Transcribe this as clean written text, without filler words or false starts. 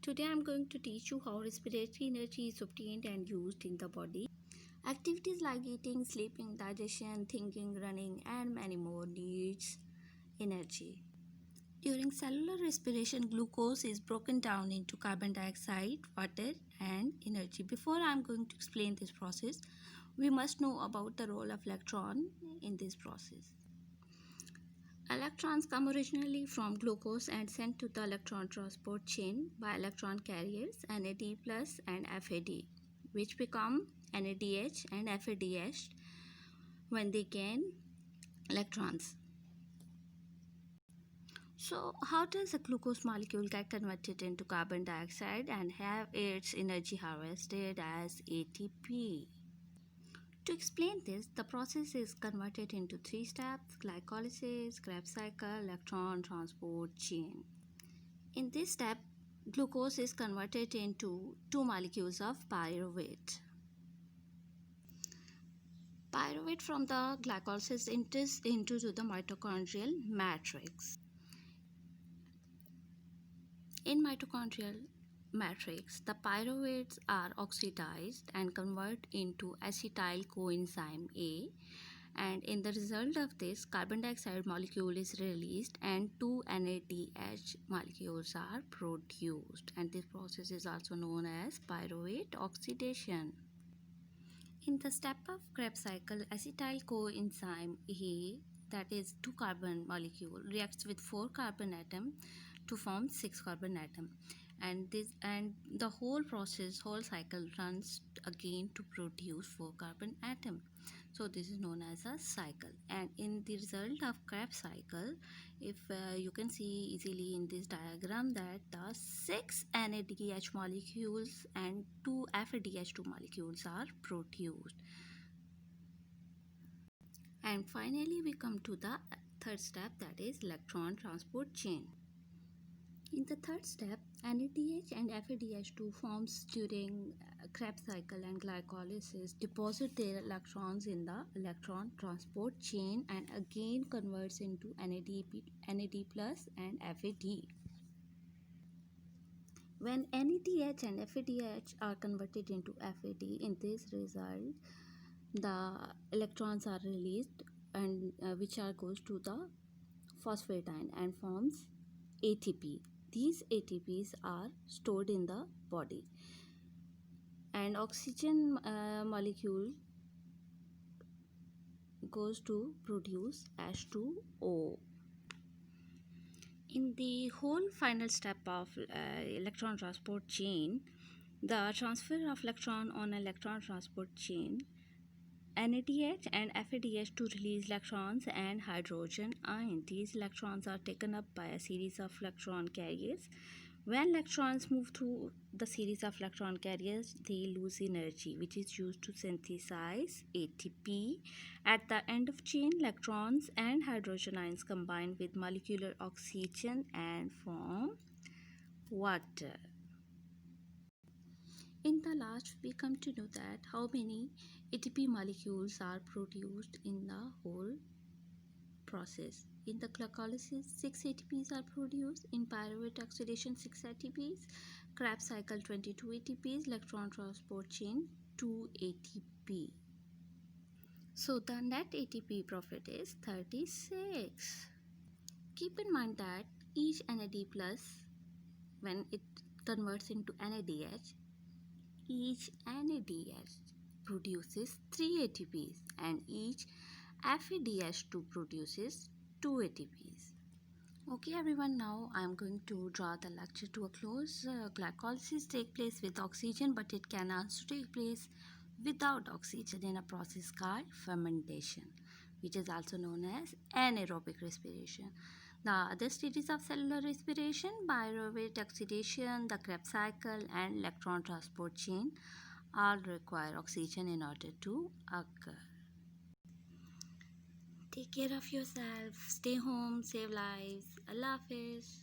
Today I am going to teach you how respiratory energy is obtained and used in the body. Activities like eating, sleeping, digestion, thinking, running, and many more needs energy. During cellular respiration, glucose is broken down into carbon dioxide, water, and energy. Before I am going to explain this process, we must know about the role of electron in this process. Electrons come originally from glucose and sent to the electron transport chain by electron carriers NAD plus and FAD, which become NADH and FADH when they gain electrons. So, how does a glucose molecule get converted into carbon dioxide and have its energy harvested as ATP? To explain this, the process is converted into three steps: glycolysis, Krebs cycle, electron transport chain. In this step, glucose is converted into two molecules of pyruvate. Pyruvate from the glycolysis enters into the mitochondrial matrix. In mitochondrial matrix, the pyruvates are oxidized and convert into acetyl coenzyme A, and in the result of this, carbon dioxide molecule is released and two NADH molecules are produced, and this process is also known as pyruvate oxidation. In the step of Krebs cycle, acetyl coenzyme A, that is 2 carbon molecule, reacts with 4 carbon atom to form 6 carbon atom, and the whole cycle runs again to produce 4 carbon atom. So this is known as a cycle. And in the result of Krebs cycle, if you can see easily in this diagram that the 6 NADH molecules and 2 FADH2 molecules are produced. And finally we come to the third step, that is electron transport chain. In the third step, NADH and FADH2 forms during Krebs cycle and glycolysis deposit their electrons in the electron transport chain and again converts into NAD plus and FAD. When NADH and FADH are converted into FAD, in this result, the electrons are released and which goes to the phosphatidine and forms ATP. These ATPs are stored in the body, and oxygen molecule goes to produce H2O. In the whole final step of electron transport chain, the transfer of electron on electron transport chain, NADH and FADH2 release electrons and hydrogen ion. These electrons are taken up by a series of electron carriers. When electrons move through the series of electron carriers, they lose energy, which is used to synthesize ATP. At the end of chain, electrons and hydrogen ions combine with molecular oxygen and form water. In the last, we come to know that how many ATP molecules are produced in the whole process. In the glycolysis, 6 ATPs are produced. In pyruvate oxidation, 6 ATPs. Krebs cycle, 22 ATPs. Electron transport chain, 2 ATP. So the net ATP profit is 36. Keep in mind that each NAD plus, when it converts into NADH, each NADH produces 3 ATPs and each FADH2 produces 2 ATPs. Okay everyone, now I am going to draw the lecture to a close. Glycolysis takes place with oxygen, but it can also take place without oxygen in a process called fermentation, which is also known as anaerobic respiration. The other stages of cellular respiration, pyruvate oxidation, the Krebs cycle, and electron transport chain, all require oxygen in order to occur. Take care of yourself, stay home, save lives. Allah Hafiz.